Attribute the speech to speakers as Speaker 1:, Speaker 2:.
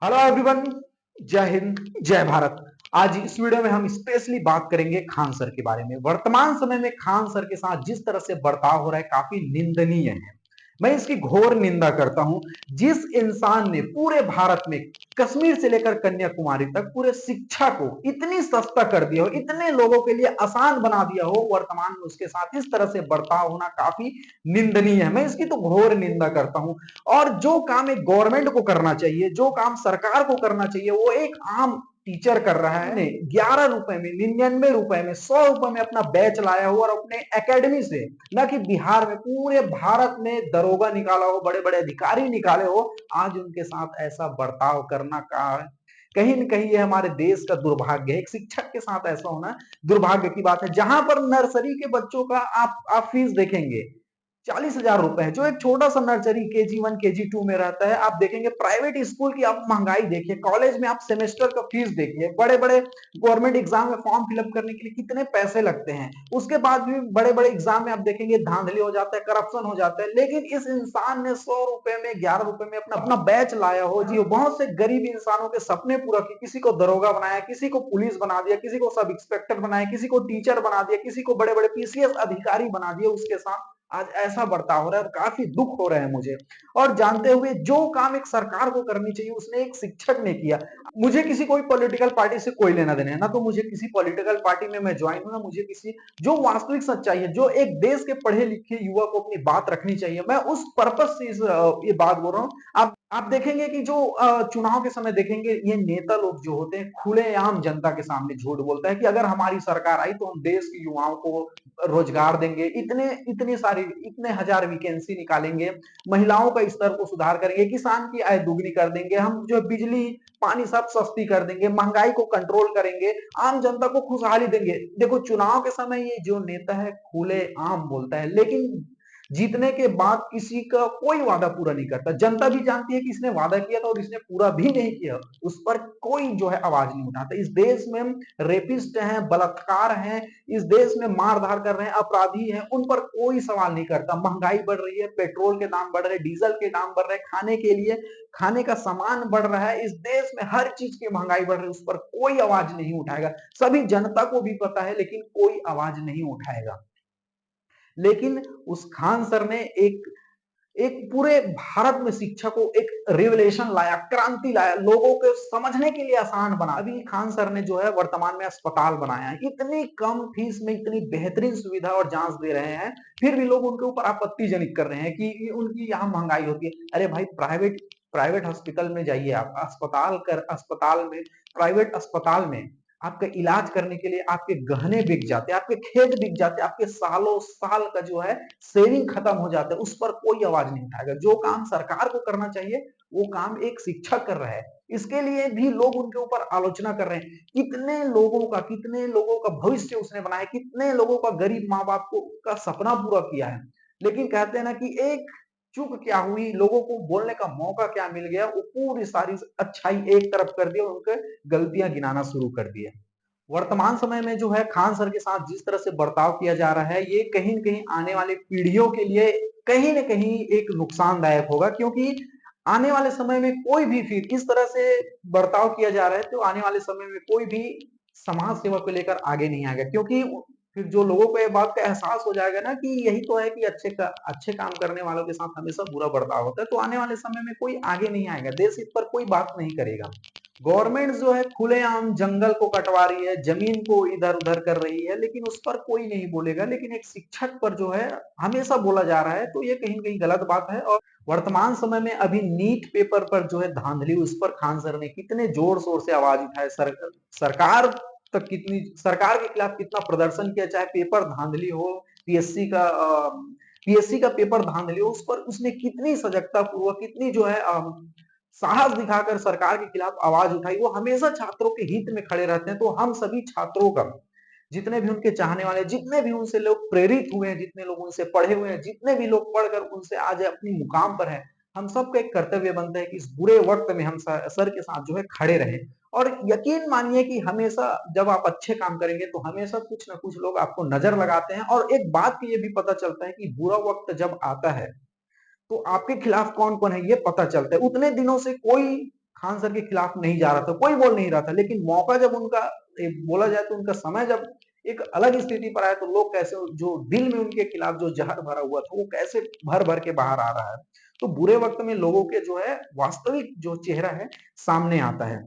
Speaker 1: Hello everyone. जय हिंद, जय भारत। आज इस वीडियो में हम स्पेशली बात करेंगे खान सर के बारे में। वर्तमान समय में खान सर के साथ जिस तरह से बर्ताव हो रहा है काफी निंदनीय है। मैं इसकी घोर निंदा करता हूं। जिस इंसान ने पूरे भारत में कश्मीर से लेकर कन्याकुमारी तक पूरे शिक्षा को इतनी सस्ता कर दिया हो, इतने लोगों के लिए आसान बना दिया हो, वर्तमान में उसके साथ इस तरह से बर्ताव होना काफी निंदनीय है। मैं इसकी तो घोर निंदा करता हूं। और जो काम एक गवर्नमेंट को करना चाहिए, जो काम सरकार को करना चाहिए, वो एक आम टीचर कर रहा है। 11 रुपए में, 99 रुपए में, 100 रुपए में अपना बैच लाया हो और अपने एकेडमी से, न कि बिहार में, पूरे भारत में दरोगा निकाला हो, बड़े बड़े अधिकारी निकाले हो, आज उनके साथ ऐसा बर्ताव करना का कहीं न कहीं ये हमारे देश का दुर्भाग्य है। एक शिक्षक के साथ ऐसा होना दुर्भाग्य की बात है। जहां पर नर्सरी के बच्चों का आप फीस देखेंगे 40,000 रुपए है। जो एक छोटा सा नर्सरी KG1 KG2 में रहता है, आप देखेंगे प्राइवेट स्कूल की आप महंगाई देखिए, कॉलेज में आप सेमेस्टर का फीस देखिए, बड़े बड़े गवर्नमेंट एग्जाम में फॉर्म फिलअप करने के लिए कितने पैसे लगते हैं। उसके बाद भी बड़े बड़े एग्जाम में आप देखेंगे धांधली हो जाता है, करप्शन हो जाता है। लेकिन इस इंसान ने 100 रुपए में, 11 रुपए में अपना अपना बैच लाया हो जी, बहुत से गरीब इंसानों के सपने पूरा किए। किसी को दरोगा बनाया, किसी को पुलिस बना दिया, किसी को सब इंस्पेक्टर बनाया, किसी को टीचर बना दिया, किसी को बड़े बड़े PCS अधिकारी बना दिए। उसके साथ आज ऐसा बर्ताव हो रहा है और काफी दुख हो रहा है मुझे। और जानते हुए जो काम एक सरकार को करनी चाहिए उसने एक शिक्षक ने किया। मुझे किसी कोई पॉलिटिकल पार्टी से कोई लेना देना है ना, तो मुझे किसी पॉलिटिकल पार्टी में मैं ज्वाइन हूं, ना मुझे किसी, जो वास्तविक सच्चाई है, जो एक देश के पढ़े लिखे युवा को अपनी बात रखनी चाहिए, मैं उस पर्पस से ये बात बोल रहा हूँ। आप देखेंगे कि जो चुनाव के समय देखेंगे, ये नेता लोग जो होते हैं खुलेआम जनता के सामने झूठ बोलता है कि अगर हमारी सरकार आई तो हम देश के युवाओं को रोजगार देंगे, इतने इतनी सारी, इतने हजार वैकेंसी निकालेंगे, महिलाओं का स्तर को सुधार करेंगे, किसान की आय दुगनी कर देंगे, हम जो बिजली पानी सब सस्ती कर देंगे, महंगाई को कंट्रोल करेंगे, आम जनता को खुशहाली देंगे। देखो चुनाव के समय ये जो नेता है खुले आम बोलता है, लेकिन जीतने के बाद किसी का कोई वादा पूरा नहीं करता। जनता भी जानती है कि इसने वादा किया था और इसने पूरा भी नहीं किया, उस पर कोई जो है आवाज नहीं उठाता। इस देश में रेपिस्ट हैं, बलात्कार हैं, इस देश में मारधार कर रहे हैं, अपराधी हैं, उन पर कोई सवाल नहीं करता। महंगाई बढ़ रही है, पेट्रोल के दाम बढ़ रहे हैं, डीजल के दाम बढ़ रहे हैं, खाने के लिए खाने का सामान बढ़ रहा है, इस देश में हर चीज की महंगाई बढ़ रही है, उस पर कोई आवाज नहीं उठाएगा। सभी जनता को भी पता है लेकिन कोई आवाज नहीं उठाएगा। लेकिन उस खान सर ने एक एक पूरे भारत में शिक्षा को एक रिवोल्यूशन लाया, क्रांति लाया, लोगों को समझने के लिए आसान बना। अभी खान सर ने जो है वर्तमान में अस्पताल बनाया है, इतनी कम फीस में इतनी बेहतरीन सुविधा और जांच दे रहे हैं, फिर भी लोग उनके ऊपर आपत्तिजनक कर रहे हैं कि उनकी यहाँ महंगाई होती है। अरे भाई, प्राइवेट प्राइवेट हॉस्पिटल में जाइए, आप अस्पताल में, प्राइवेट अस्पताल में आपका इलाज करने के लिए आपके गहने बिक जाते हैं, आपके खेत बिक जाते हैं, आपके सालों साल का जो है सेविंग खत्म हो जाता है, उस पर कोई आवाज नहीं उठाएगा। जो काम सरकार को करना चाहिए वो काम एक शिक्षक कर रहा है, इसके लिए भी लोग उनके ऊपर आलोचना कर रहे हैं। कितने लोगों का भविष्य उसने बनाया, कितने लोगों का गरीब माँ बाप को का सपना पूरा किया है। लेकिन कहते हैं ना कि एक चूक क्या हुई, लोगों को बोलने का मौका क्या मिल गया, वो पूरी सारी अच्छाई एक तरफ कर दिया और उनके गलतियां गिनाना शुरू कर दिया। वर्तमान समय में जो है खान सर के साथ जिस तरह से बर्ताव किया जा रहा है, ये कहीं न कहीं आने वाली पीढ़ियों के लिए कहीं न कहीं एक नुकसानदायक होगा, क्योंकि आने वाले समय में कोई भी फिर इस तरह से बर्ताव किया जा रहा है, तो आने वाले समय में कोई भी समाज सेवा को लेकर आगे नहीं आएगा। क्योंकि फिर जो लोगों को ये बात का एहसास हो जाएगा ना कि यही तो है कि अच्छे काम करने वालों के साथ हमेशा बुरा बर्ताव होता है, तो आने वाले समय में कोई आगे नहीं आएगा, देश हित पर कोई बात नहीं करेगा। गवर्नमेंट जो है खुलेआम जंगल को कटवा रही है, जमीन को इधर उधर कर रही है, लेकिन उस पर कोई नहीं बोलेगा। लेकिन एक शिक्षक पर जो है हमेशा बोला जा रहा है, तो ये कहीं न कहीं गलत बात है। और वर्तमान समय में अभी नीट पेपर पर जो है धांधली, उस पर खान सर ने कितने जोर शोर से आवाज उठाए, सरकार तक कितनी, सरकार के खिलाफ कितना प्रदर्शन किया, चाहे पेपर धांधली हो, पीएससी का पीएससी का पेपर धांधली हो, उस पर उसने कितनी सजगता पूर्वक, कितनी जो है साहस दिखाकर सरकार के खिलाफ आवाज उठाई। वो हमेशा छात्रों के हित में खड़े रहते हैं। तो हम सभी छात्रों का, जितने भी उनके चाहने वाले, जितने भी उनसे लोग प्रेरित हुए हैं, जितने लोग उनसे पढ़े हुए हैं, जितने भी लोग पढ़कर उनसे आज अपनी मुकाम पर है, हम सबका एक कर्तव्य बनता है कि इस बुरे वक्त में हम सर के साथ जो है खड़े रहें। और यकीन मानिए कि हमेशा जब आप अच्छे काम करेंगे तो हमेशा कुछ ना कुछ लोग आपको नजर लगाते हैं। और एक बात की ये भी पता चलता है कि बुरा वक्त जब आता है तो आपके खिलाफ कौन कौन है ये पता चलता है। उतने दिनों से कोई खान सर के खिलाफ नहीं जा रहा था, कोई बोल नहीं रहा था, लेकिन मौका जब उनका बोला जाए तो उनका समय जब एक अलग स्थिति पर आया तो लोग कैसे जो दिल में उनके खिलाफ जो जहर भरा हुआ था वो कैसे भर-भर के बाहर आ रहा है। तो बुरे वक़्त में लोगों के जो है वास्तविक जो चेहरा है सामने आता है।